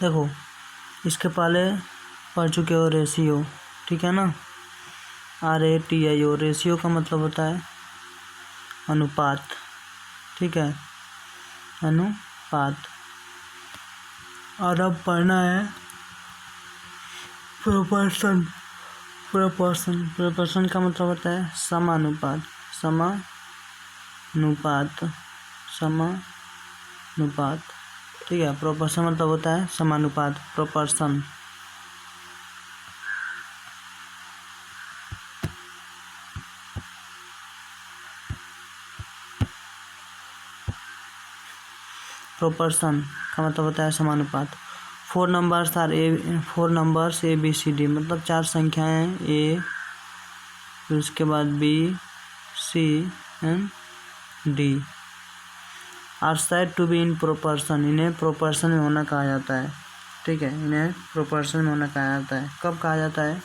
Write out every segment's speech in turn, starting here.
देखो इसके पहले पढ़ चुके हो रेशियो, ठीक है ना, RATIO। रेशियो का मतलब होता है अनुपात, ठीक है, अनुपात। और अब पढ़ना है प्रोपोर्शन। प्रोपोर्शन का मतलब होता है समानुपात, ठीक है। प्रोपोर्शन मतलब होता है समानुपात, प्रोपोर्शन। प्रोपोर्शन का मतलब होता है समानुपात। 4 नंबर्स ABCD, मतलब 4 संख्याएं A, फिर उसके बाद B, C and D are said to be in proportion. इन्हें प्रोपोर्शन में होना कहा जाता है, ठीक है, इन्हें प्रोपोर्शन में होना कहा जाता है। कब कहा जाता है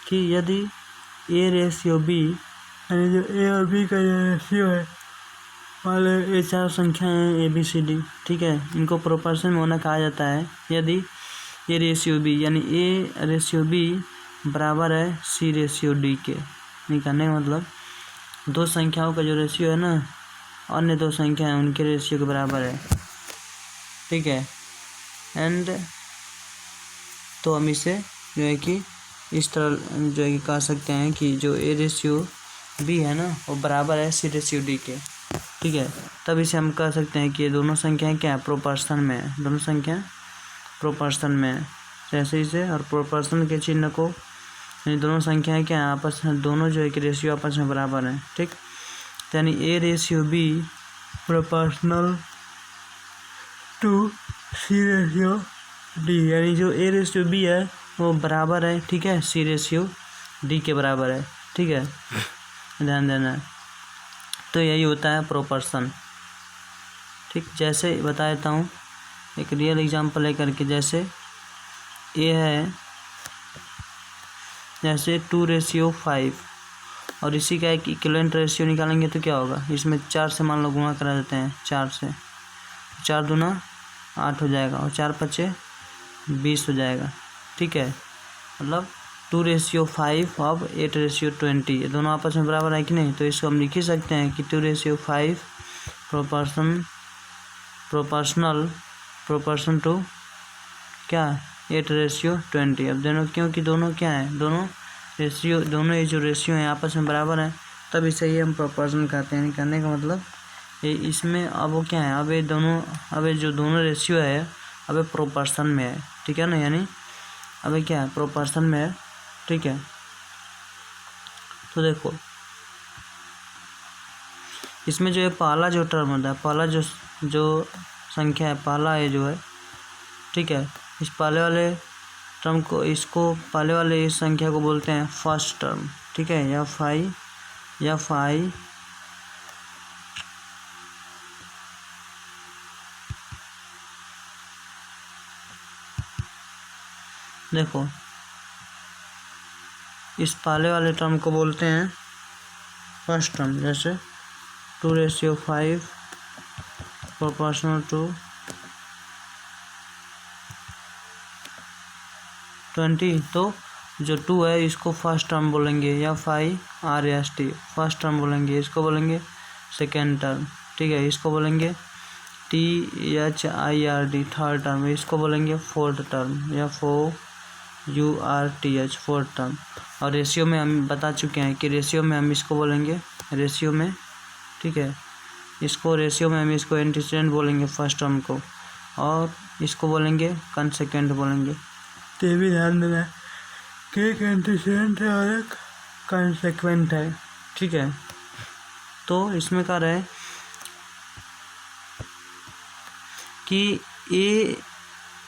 कि यदि A/B, यानी जो A और B का जो रेशियो है, मान लो ये 4 संख्याएं ABCD, ठीक है, इनको प्रोपोर्शन में होना कहा जाता है यदि A/B यानी A/B बराबर है C/D के। निकालने का मतलब 2 संख्याओं का जो रेशियो है ना, अन्य 2 संख्या है उनके रेशियो के बराबर है, ठीक है। एंड तो हम इसे जो है कि इस तरह जो है कि कह सकते हैं कि जो A/B है ना वो बराबर है C/D के, ठीक है। तब इसे हम कह सकते हैं कि ये दोनों संख्याएं क्या है, प्रोपोर्शन में है, दोनों संख्या प्रोपोर्शन में है। जैसे इसे और प्रोपोर्शन के चिन्ह को, यानी दोनों संख्याएं क्या है आपस में, दोनों जो है कि रेशियो आपस में बराबर है, ठीक। यानी A/B प्रोपोर्शनल टू C/D, यानी जो A/B है वो बराबर है, ठीक है, C/D के बराबर है, ठीक है, ध्यान देना है। तो यही होता है प्रोपोर्शन, ठीक। जैसे बता देता हूँ एक रियल एग्जांपल लेकर के, जैसे A है जैसे 2/5 और इसी का एक इक्विवेलेंट रेशियो निकालेंगे तो क्या होगा, इसमें 4 से मान लो गुणा करा देते हैं, 4 से, 4 दूना 8 हो जाएगा और 4 पचे 20 हो जाएगा, ठीक है। मतलब 2/5 और 8/20, ये दोनों आपस में बराबर है कि नहीं। तो इसको हम लिख ही सकते हैं कि 2/5 प्रोपोर्शन टू क्या 8/20। अब दोनों, क्योंकि दोनों क्या है, दोनों ये जो रेशियो हैं आपस में बराबर हैं, तब इसे ही हम प्रोपोर्शन कहते हैं। कहने का मतलब ये इसमें अब वो क्या है, अब ये जो दोनों रेशियो है अब ये प्रोपोर्शन में है, ठीक है ना, यानी अब ये क्या है, प्रोपोर्शन में है, ठीक है। तो देखो इसमें जो है पहला जो टर्म होता है, पहला जो संख्या है, पहला ये जो है, ठीक है, इस पहले वाले टर्म को, इसको पहले वाले इस संख्या को बोलते हैं फर्स्ट टर्म, ठीक है, या फाई देखो इस पहले वाले टर्म को बोलते हैं फर्स्ट टर्म। जैसे 2/5 प्रोपोर्शनल टू 20, तो जो 2 है इसको फर्स्ट टर्म बोलेंगे, या RST फर्स्ट टर्म बोलेंगे, इसको बोलेंगे सेकेंड टर्म, ठीक है, इसको बोलेंगे THIRD थर्ड टर्म, इसको बोलेंगे फोर्थ टर्म, या FOURTH फोर्थ टर्म। और रेशियो में हम बता चुके हैं कि रेशियो में हम इसको बोलेंगे, रेशियो में, ठीक है, इसको रेशियो में हम इसको एंटीसेडेंट बोलेंगे फर्स्ट टर्म को, और इसको बोलेंगे कंसेक्वेंट बोलेंगे। तो ये भी ध्यान देना है कि एक एंटीसेडेंट है और एक कंसेक्वेंट है, ठीक है। तो इसमें क्या रहे कि A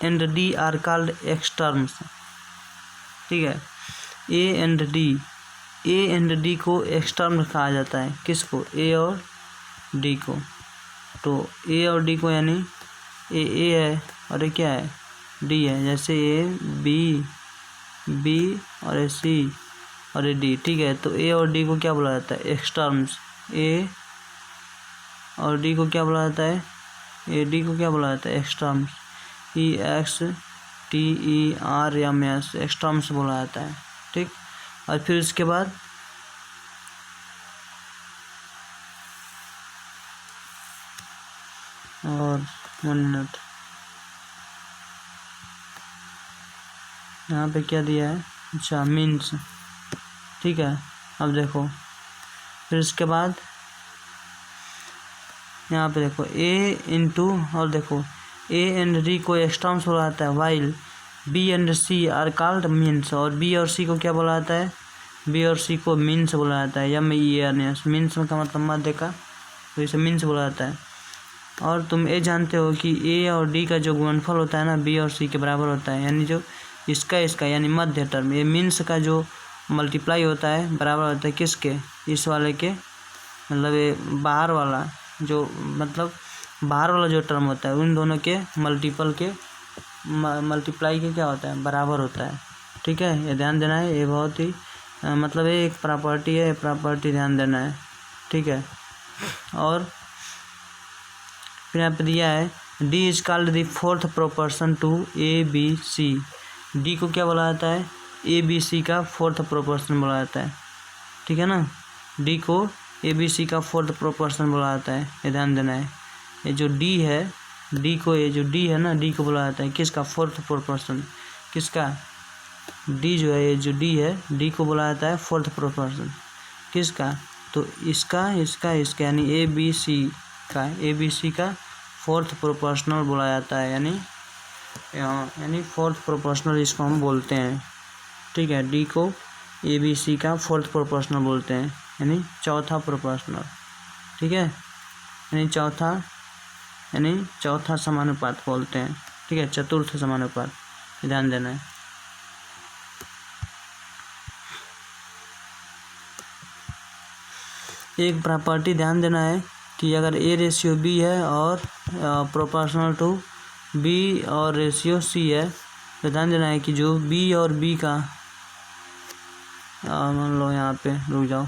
and D are called extremes, ठीक है। A and D को एक्स टर्म कहा जाता है, किसको, A और D को। तो A और D को, यानी A है और ये क्या है, D है। जैसे A B और ये C और ये D, ठीक है। तो A और D को क्या बोला जाता है, एक्स टर्म्स। A और D को क्या बोला जाता है, AD को क्या बोला जाता है, एक्स टर्म्स। EXTERMS एक्सटर्म्स बोला जाता है, ठीक। और फिर उसके बाद और 1 मिनट, यहाँ पे क्या दिया है, अच्छा मीन्स, ठीक है। अब देखो फिर उसके बाद यहाँ पे देखो ए इंटू, और देखो ए एंड डी को एक्सटर्म्स बोला जाता है, while B and C are called means, और बी और सी को क्या बोला जाता है, बी और सी को मीन्स बोला जाता है, MEANS, मीन्स का मतलब मध्य का, तो इसे मीन्स बोला जाता है। और तुम ये जानते हो कि ए और डी का जो गुणनफल होता है ना, बी और सी के बराबर होता है, यानी जो इसका यानी मध्य टर्म, ये मीन्स का जो मल्टीप्लाई होता है बराबर होता है किसके, इस वाले के, मतलब ये बाहर वाला जो, मतलब बाहर वाला जो टर्म होता है उन दोनों के मल्टीपल के मल्टीप्लाई के क्या होता है, बराबर होता है, ठीक है। ये ध्यान देना है, ये बहुत ही मतलब ये एक प्रॉपर्टी है, प्रॉपर्टी ध्यान देना है, ठीक है। और फिर यहाँ पे दिया है D is called the fourth proportion to ABC, D को क्या बोला जाता है, ABC का फोर्थ प्रोपोर्शन बोला जाता है, ठीक है ना। डी को ABC का फोर्थ प्रोपोर्शन बोला जाता है, ये ध्यान देना है। ये जो डी है, डी को, ये जो डी है ना, डी को बोला जाता है किसका, फोर्थ प्रोपोर्शन, किसका, डी जो है, ये जो डी है, डी को बोला जाता है फोर्थ प्रोपोर्शन किसका, तो इसका यानी ABC का फोर्थ प्रोपोर्शनल बोला जाता है, यानी फोर्थ प्रोपोर्शनल इसको हम बोलते हैं, ठीक है। डी को ABC का फोर्थ प्रोपोर्शनल बोलते हैं, यानी चौथा प्रोपोर्शनल, ठीक है, यानी चौथा समानुपात बोलते हैं, ठीक है, चतुर्थ समानुपात, ध्यान देना है। एक प्रॉपर्टी ध्यान देना है कि अगर A/B है और प्रोपोर्शनल टू B और रेशियो C है, तो ध्यान देना है कि जो B और B का, मान लो यहाँ पे रुक जाओ,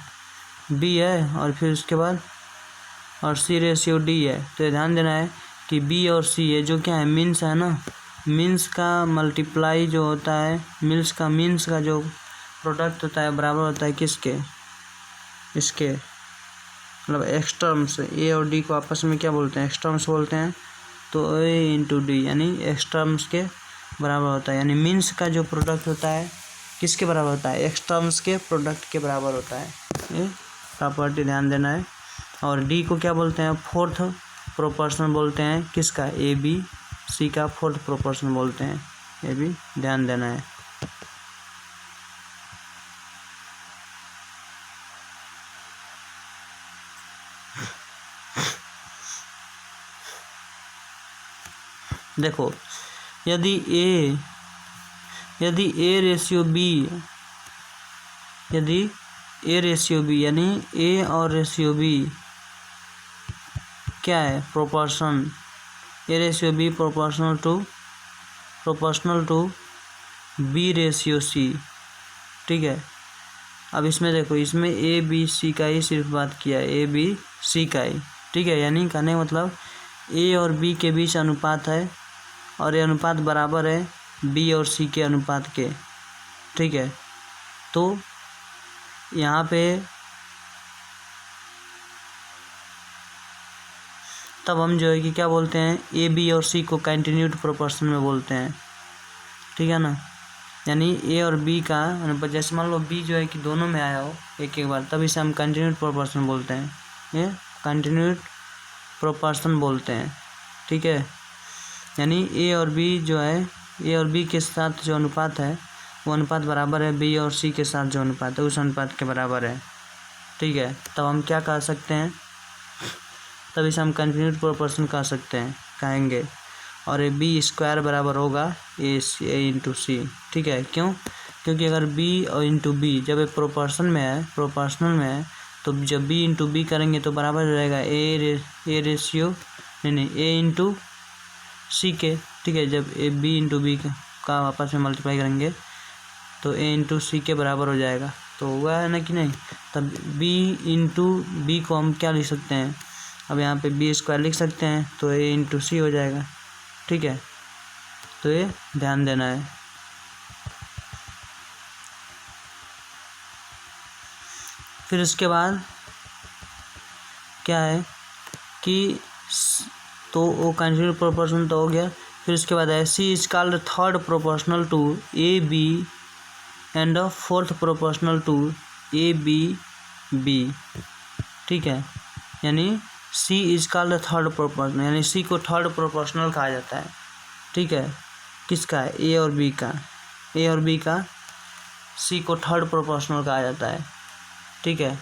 B है और फिर उसके बाद और C/D है, तो ध्यान देना है कि B और C है जो क्या है, मीन्स है ना, मीन्स का मल्टीप्लाई जो होता है, मीन्स का जो प्रोडक्ट होता है बराबर होता है किसके, इसके, मतलब एक्सटर्म्स, A और D को आपस में क्या बोलते हैं, एक्सटर्म्स बोलते हैं, तो A/D यानी एक्सटर्म्स के बराबर होता है, यानी मीन्स का जो प्रोडक्ट होता है किसके बराबर होता है, एक्सटर्म्स के प्रोडक्ट के बराबर होता है, ये प्रॉपर्टी ध्यान देना है। और D को क्या बोलते हैं, फोर्थ प्रोपोर्शनल बोलते हैं किसका, ABC का फोर्थ प्रोपोर्शनल बोलते हैं, ये भी ध्यान देना है। देखो यदि A/B यानी A और रेशियो B क्या है, proportion, A/B proportional to B/C, ठीक है। अब इसमें देखो, इसमें ABC का ही सिर्फ बात किया है, ABC का ही, ठीक है, यानी कहने का मतलब A और B के बीच अनुपात है और ये अनुपात बराबर है B और C के अनुपात के, ठीक है। तो यहाँ पे तब हम जो है कि क्या बोलते हैं, A, B और C को कंटिन्यूड प्रोपोर्शन में बोलते हैं, ठीक है ना। यानी A और B का अनुपात, जैसे मान लो B जो है कि दोनों में आया हो एक बार, तब इसे हम कंटिन्यूड प्रोपोर्शन बोलते हैं, ये कंटिन्यूड प्रोपोर्शन बोलते हैं, ठीक है। यानी A और B जो है, A और B के साथ जो अनुपात है वो अनुपात बराबर है B और C के साथ जो अनुपात है उस अनुपात के बराबर है, ठीक है। तब हम क्या कह सकते हैं, तब इसे हम कंटिन्यूड प्रोपोर्शन कह सकते हैं, कहेंगे। और B स्क्वायर बराबर होगा A इंटू C, ठीक है। क्यों, क्योंकि अगर B और इंटू B जब ये प्रोपोर्शनल में है, तो जब B इंटू B करेंगे तो बराबर हो जाएगा A इंटू C के, ठीक है। जब B इंटू B का आपस में मल्टीप्लाई करेंगे तो A इंटू C के बराबर हो जाएगा, तो हुआ है ना कि नहीं। तब B इंटू B को हम क्या लिख सकते हैं, अब यहाँ पे B स्क्वायर लिख सकते हैं, तो A इंटू C हो जाएगा, ठीक है। तो ये ध्यान देना है। फिर उसके बाद क्या है कि तो वो कंटिन्यूस प्रोपोर्शनल तो हो गया। फिर उसके बाद है C is called third proportional to A B and fourth proportional to A B B. ठीक है, यानी C is called third proportional, यानी सी को थर्ड प्रोपोर्शनल कहा जाता है। ठीक है, किसका? ए और बी का। ए और बी का सी को थर्ड प्रोपोर्शनल कहा जाता है। ठीक है,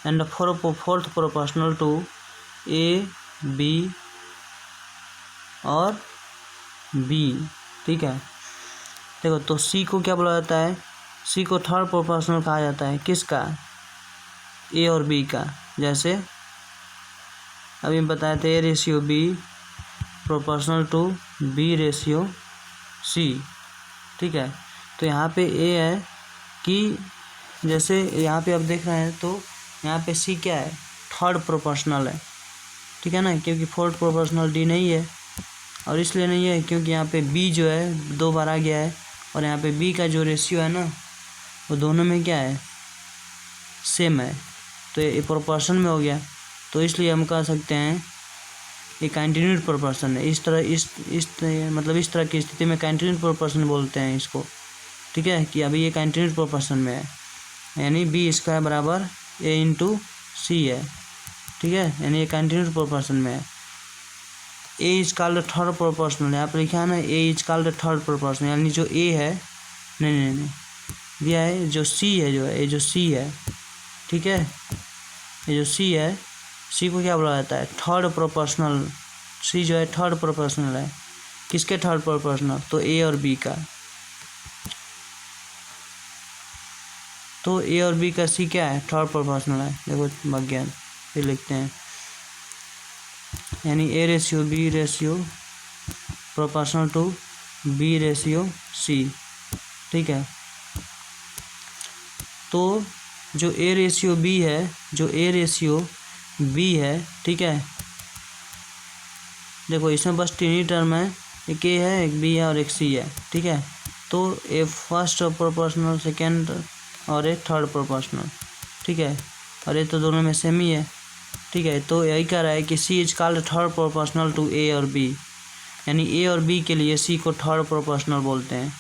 and fourth proportional to A B और बी। ठीक है, देखो तो सी को क्या बोला जाता है? सी को थर्ड प्रोपोर्शनल कहा जाता है। किसका? ए और बी का। जैसे अभी हम बताए थे A ratio B proportional to B ratio C. ठीक है, तो यहाँ पे ए है कि जैसे यहाँ पे आप देख रहे हैं तो यहाँ पे सी क्या है? थर्ड प्रोपोर्शनल है। ठीक है ना, क्योंकि फोर्थ प्रोपोर्शनल डी नहीं है। और इसलिए नहीं है क्योंकि यहाँ पे बी जो है 2 बार आ गया है, और यहाँ पे बी का जो रेशियो है ना वो दोनों में क्या है? सेम है, तो ये प्रोपोर्शन में हो गया। तो इसलिए हम कह सकते हैं ये कंटिन्यूड प्रोपोर्शन है। इस तरह की स्थिति में कंटिन्यूड प्रोपोर्शन बोलते हैं इसको। ठीक है, कि अभी ये कंटिन्यूड प्रोपोर्शन में है, यानी बी स्क्वायर बराबर ए इंटू सी है। ठीक है, यानी ये कंटिन्यूड प्रोपोर्शन में है। ए इज कॉल्ड थर्ड प्रोपोर्शनल, यहाँ पर लिखा है ना ए इज कॉल्ड थर्ड प्रोपोर्शनल, यानी जो ए है नहीं दिया है, जो सी है जो है ये जो सी है। ठीक है, ये जो सी है, सी को क्या बोला जाता है? Third proportional. सी जो है थर्ड प्रोपोर्शनल है। किसके थर्ड प्रोपोर्शनल? तो ए और बी का। तो ए और बी का सी क्या है? थर्ड प्रोपोर्शनल है। देखो विज्ञान फिर लिखते हैं, यानी A ratio B ratio proportional to B ratio C. ठीक है, तो जो ए रेशियो बी है, जो ए रेशियो बी है, ठीक है, देखो इसमें बस 3 ही टर्म है, एक ए है, एक बी है और एक सी है। ठीक है, तो ए फर्स्ट प्रोपोर्शनल, सेकेंड और एक थर्ड प्रोपोर्शनल। ठीक है, और ये तो दोनों में सेम ही है। ठीक है, तो यही कह रहा है कि c is called third proportional to a और बी, यानी ए और बी के लिए सी को थर्ड प्रोपोर्शनल बोलते हैं,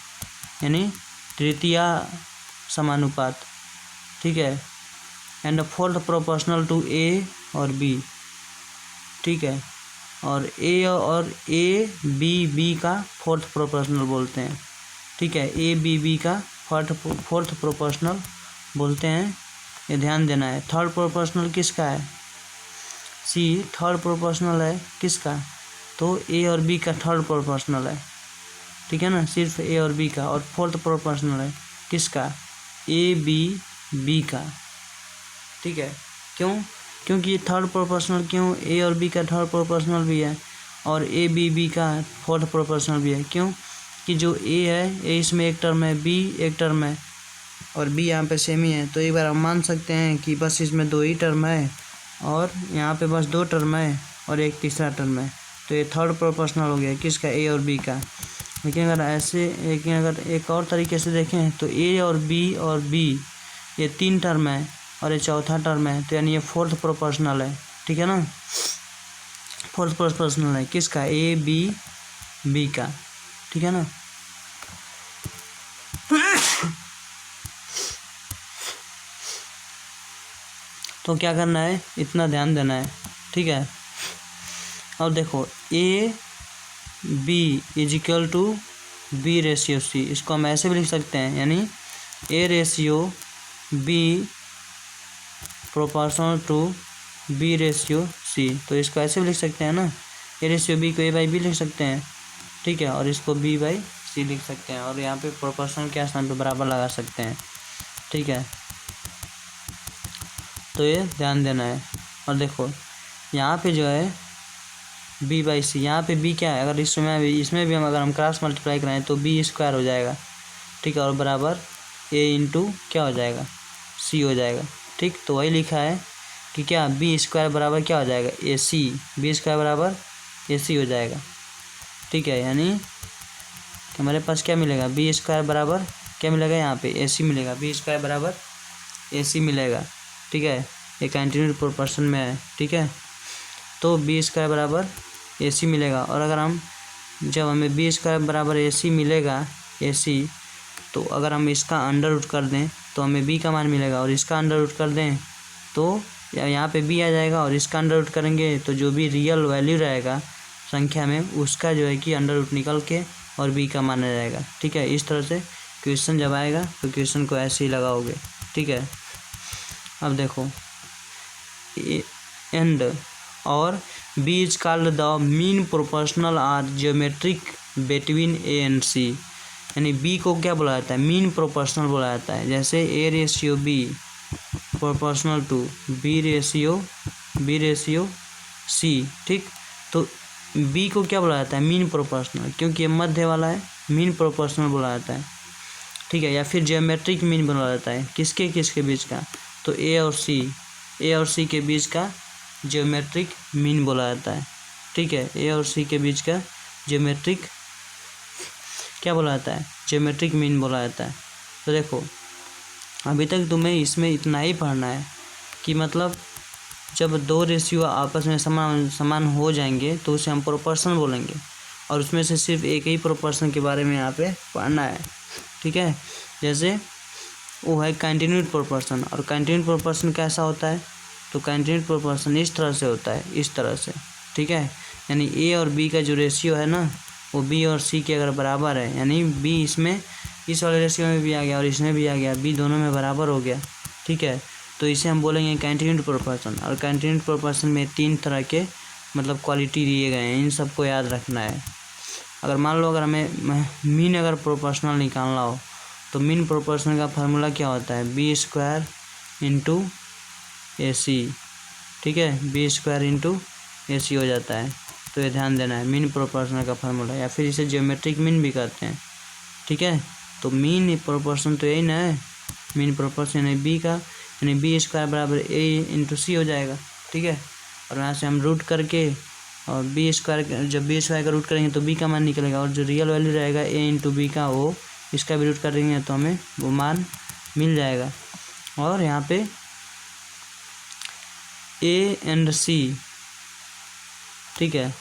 यानी तृतीय समानुपात। ठीक है, and fourth proportional to a और बी। ठीक है, और ए बी का फोर्थ प्रोपोर्शनल बोलते हैं। ठीक है, ए बी का फोर्थ प्रोपोर्शनल बोलते हैं, ये ध्यान देना है। थर्ड प्रोपोर्शनल किसका है? सी थर्ड प्रोपोर्शनल है। किसका? तो ए और बी का थर्ड प्रोपोर्शनल है। ठीक है ना, सिर्फ ए और बी का। और फोर्थ प्रोपोर्शनल है किसका? ए बी का। ठीक है, क्यों? क्योंकि ये थर्ड प्रोपोर्शनल, क्यों? ए और बी का थर्ड प्रोपोर्शनल भी है और ए बी का फोर्थ प्रोपोर्शनल भी है। क्यों? कि जो ए है, ए इसमें एक टर्म है, बी एक टर्म है और बी यहाँ पे सेम ही है। तो एक बार हम मान सकते हैं कि बस इसमें 2 ही टर्म है और यहाँ पे बस 2 टर्म है और एक तीसरा टर्म है। तो ये थर्ड प्रोपोर्शनल हो गया किसका? ए और बी का। लेकिन अगर एक और तरीके से देखें तो ए और बी ये 3 टर्म है और ये चौथा टर्म है, तो यानी ये फोर्थ प्रोपोर्शनल है। ठीक है ना, फोर्थ प्रोपोर्शनल है किसका? ए बी का। ठीक है ना, तो क्या करना है? इतना ध्यान देना है। ठीक है, और देखो A B is equal to B ratio C, इसको हम ऐसे भी लिख सकते हैं, यानी A ratio B proportional to B ratio C. तो इसको ऐसे भी लिख सकते हैं ना, ए रेशियो बी को ए बाई बी लिख सकते हैं। ठीक है, और इसको बी बाई सी लिख सकते हैं, और यहाँ पे प्रोपोर्शनल क्या स्थान पे बराबर लगा सकते हैं। ठीक है, तो ये ध्यान देना है। और देखो यहाँ पे जो है बी बाई सी, यहाँ पे बी क्या है? अगर इसमें भी अगर हम क्रॉस मल्टीप्लाई कराएं तो बी स्क्वायर हो जाएगा। ठीक है, और बराबर ए इंटू क्या हो जाएगा? सी हो जाएगा। ठीक, तो वही लिखा है कि क्या बी स्क्वायर बराबर क्या हो जाएगा? ए सी। बी स्क्वायर बराबर ए सी हो जाएगा। ठीक है, यानी हमारे पास क्या मिलेगा, बी स्क्वायर बराबर क्या मिलेगा, यहाँ पे ए सी मिलेगा, बी स्क्वायर बराबर ए सी मिलेगा। ठीक है, ये कंटिन्यूड प्रोपोर्शन में है। ठीक है, तो बी स्क्वायर बराबर ए सी मिलेगा। और अगर हम जब हमें बी स्क्वायर बराबर ए सी मिलेगा, ए सी, तो अगर हम इसका अंडर रूट कर दें तो हमें बी का मान मिलेगा, और इसका अंडर रूट कर दें तो यहाँ पे बी आ जाएगा, और इसका अंडर रूट करेंगे तो जो भी रियल वैल्यू रहेगा संख्या में उसका जो है कि अंडर रूट निकल के और बी का मान आ जाएगा। ठीक है, इस तरह से क्वेश्चन जब आएगा तो क्वेश्चन को ऐसे ही लगाओगे। ठीक है, अब देखो एंड और b is called the mean proportional or geometric between a and c, यानी बी को क्या बोला जाता है, मीन प्रोपोर्शनल बोला जाता है। जैसे A ratio B proportional to B ratio C. ठीक, तो बी को क्या बोला जाता है, मीन प्रोपोर्शनल, क्योंकि ये मध्य वाला है, मीन प्रोपोर्शनल बोला जाता है। ठीक है, या फिर जियोमेट्रिक मीन बोला जाता है, किसके बीच का, तो ए और सी के बीच का जियोमेट्रिक मीन बोला जाता है। ठीक है, ए और सी के बीच का जियोमेट्रिक क्या बोला जाता है, जियोमेट्रिक मीन बोला जाता है। तो देखो अभी तक तुम्हें इसमें इतना ही पढ़ना है कि मतलब जब दो रेशियो आपस में समान हो जाएंगे तो उसे हम प्रोपोर्शन बोलेंगे, और उसमें से सिर्फ एक ही प्रोपोर्शन के बारे में यहाँ पे पढ़ना है। ठीक है, जैसे वो है कंटिन्यूड प्रोपोर्शन, और कंटिन्यूड प्रोपोर्शन कैसा होता है, तो कंटिन्यूड प्रोपोर्शन इस तरह से होता है, इस तरह से। ठीक है, यानी ए और बी का जो रेशियो है ना वो बी और सी के अगर बराबर है, यानी बी इसमें इस वाले रेशियो में भी आ गया और इसमें भी आ गया, बी दोनों में बराबर हो गया। ठीक है, तो इसे हम बोलेंगे कंटिन्यूड प्रोपोर्शन। और कंटिन्यूड प्रोपोर्शन में 3 तरह के मतलब क्वालिटी दिए गए हैं, इन सबको याद रखना है। अगर मान लो अगर हमें मीन अगर प्रोपोर्शनल निकालना हो तो मीन प्रोपोर्शनल का फार्मूला क्या होता है, बी स्क्वायर इंटू ए सी। ठीक है, बी स्क्वायर इंटू ए सी हो जाता है, तो ये ध्यान देना है, मीन प्रोपोर्शनल का फार्मूला, या फिर इसे जियोमेट्रिक मीन भी कहते हैं। ठीक है, तो मीन प्रोपोर्शन तो यही ना है, मीन प्रोपोर्शन यानी बी का, यानी बी स्क्वायर बराबर ए इंटू सी हो जाएगा। ठीक है, और यहाँ से हम रूट करके और बी स्क्वायर, जब बी स्क्वायर का रूट करेंगे तो बी का मान निकलेगा, और जो रियल वैल्यू रहेगा ए इंटू बी का वो इसका भी रूट कर देंगे तो हमें वो मान मिल जाएगा। और यहाँ पे ए एंड सी, ठीक है,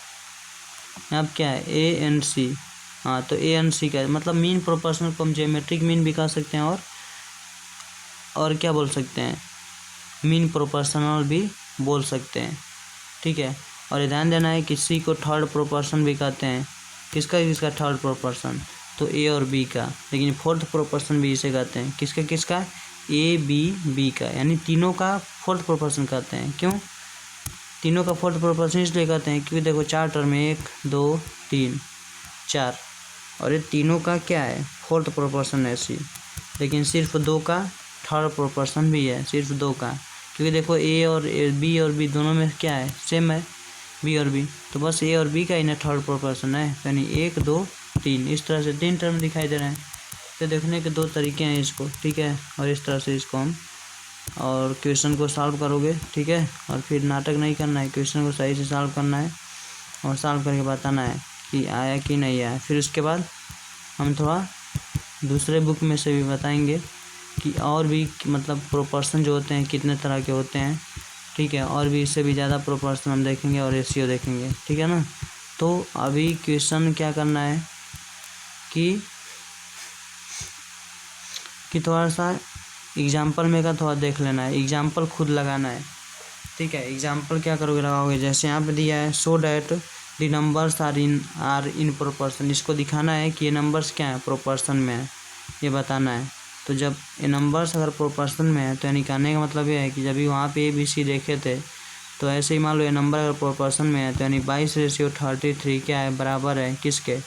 यहाँ क्या है ए एंड सी, हाँ, तो ए एंड सी का मतलब मीन प्रोपोर्शनल को हम जियोमेट्रिक मीन भी कह सकते हैं, और क्या बोल सकते हैं, मीन प्रोपोर्शनल भी बोल सकते हैं। ठीक है, और ध्यान देना है कि सी को थर्ड प्रोपोर्शन भी कहते हैं। किसका थर्ड प्रोपोर्शन, तो ए और बी का, लेकिन फोर्थ प्रोपोर्शन भी इसे कहते हैं। किसका ए बी का, यानी तीनों का फोर्थ प्रोपोर्शन कहते हैं। क्यों तीनों का फोर्थ प्रोपोर्शन इसलिए कहते हैं क्योंकि देखो 4 टर्म में 1 2 3 4, और ये तीनों का क्या है, फोर्थ प्रोपोर्शन है सी, लेकिन सिर्फ 2 का थर्ड प्रोपोर्शन भी है, सिर्फ 2 का, क्योंकि देखो ए और बी दोनों में क्या है, सेम है बी और बी, तो बस ए और बी का इन्हें थर्ड प्रोपोर्शन है, यानी 1 2 3, इस तरह से 3 टर्म दिखाई दे रहे हैं। तो देखने के 2 तरीके हैं इसको। ठीक है, और इस तरह से इसको हम और क्वेश्चन को सॉल्व करोगे। ठीक है, और फिर नाटक नहीं करना है, क्वेश्चन को सही से सॉल्व करना है और सॉल्व करके बताना है कि आया कि नहीं आया। फिर उसके बाद हम थोड़ा दूसरे बुक में से भी बताएंगे कि और भी मतलब प्रोपोर्शन जो होते हैं कितने तरह के होते हैं। ठीक है, और भी इससे भी ज़्यादा प्रोपोर्शन हम देखेंगे और रेशियो देखेंगे। ठीक है ना, तो अभी क्वेश्चन क्या करना है कि थोड़ा सा एग्जाम्पल में का थोड़ा देख लेना है, एग्जाम्पल खुद लगाना है। ठीक है, एग्जाम्पल क्या करोगे, लगाओगे, जैसे यहाँ पे दिया है so that the numbers are in proportion, इसको दिखाना है कि ये नंबर्स क्या है, प्रोपोर्शन में है, ये बताना है। तो जब ये नंबर्स अगर प्रोपोर्शन में है तो यानी कहने का मतलब ये है कि जब भी वहाँ पे ए बी सी देखे थे तो ऐसे ही मान लो ये नंबर अगर प्रोपोर्शन में है तो यानी 22:33 क्या है, बराबर है किसके,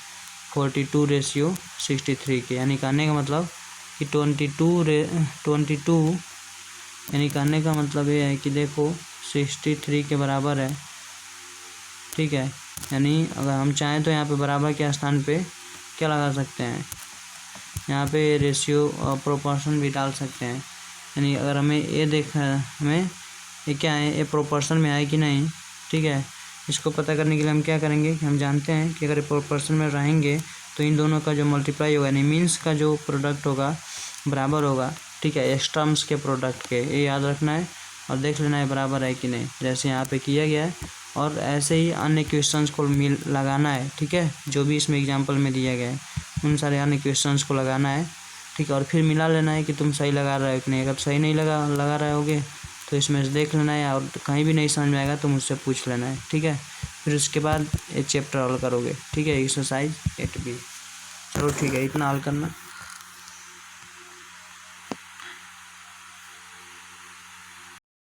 42:63 के, यानी कहने का मतलब कि 22 यानी कहने का मतलब ये है कि देखो 63 के बराबर है। ठीक है, यानी अगर हम चाहें तो यहाँ पे बराबर के स्थान पे क्या लगा सकते हैं, यहाँ पे रेशियो और प्रोपोर्शन भी डाल सकते हैं। यानी अगर हमें ये देखना, हमें ये क्या है, ये प्रोपोर्शन में है कि नहीं। ठीक है, इसको पता करने के लिए हम क्या करेंगे कि हम जानते हैं कि अगर प्रोपोर्शन में रहेंगे तो इन दोनों का जो मल्टीप्लाई होगा, यानी मीन्स का जो प्रोडक्ट होगा बराबर होगा, ठीक है, एक्स टर्म्स के प्रोडक्ट के। ये याद रखना है और देख लेना है बराबर है कि नहीं, जैसे यहाँ पे किया गया है। और ऐसे ही अन्य क्वेश्चंस को लगाना है, ठीक है, जो भी इसमें एग्जांपल में दिया गया है उन सारे अन्य क्वेश्चंस को लगाना है, ठीक है। और फिर मिला लेना है कि तुम सही लगा रहे हो कि नहीं। अगर सही नहीं लगा रहे होगे तो इसमें से देख लेना है, और कहीं भी नहीं समझ में आएगा तो मुझसे पूछ लेना है, ठीक है। फिर उसके बाद ये चैप्टर हल करोगे, ठीक है, एक्सरसाइज 8B। चलो ठीक है, इतना हल करना।